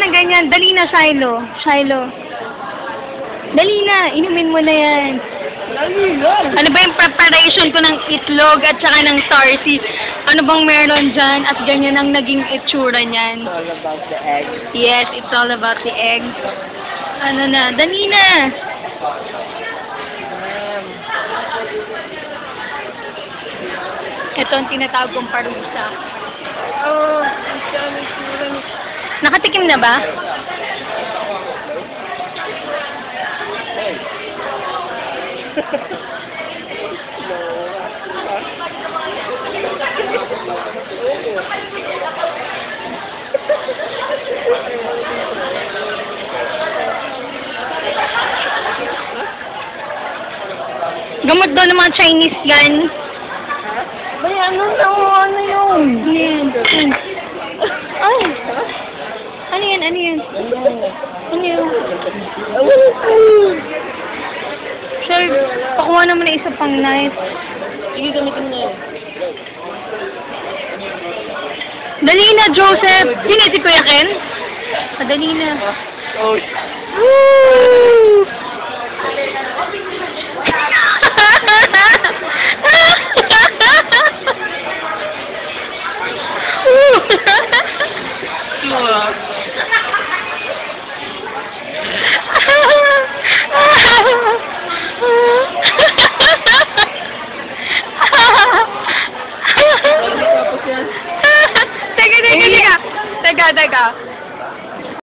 ng ganyan. Dali na, Shiloh. Shiloh. Dali na. Inumin mo na yan. Ano ba yung preparation ko ng itlog at saka ng tarsi? Ano bang meron dyan? At ganyan ang naging itsura niyan. It's all about the egg. Yes, it's all about the egg. Ano na? Dali na. Ito ang tinatawag kong parusa. Oh, Nakatikim na ba? Gamot daw ng mga Chinese yan. May ano yun? Ano yan? Ay! Ano yan? Ano yan? Ano yan? Sir, pakuha naman na isa pang knife. Sige, gamitin mo na yun. Dali na, Joseph! Sino si Kuya Ken? Dali na. Oh. Woo!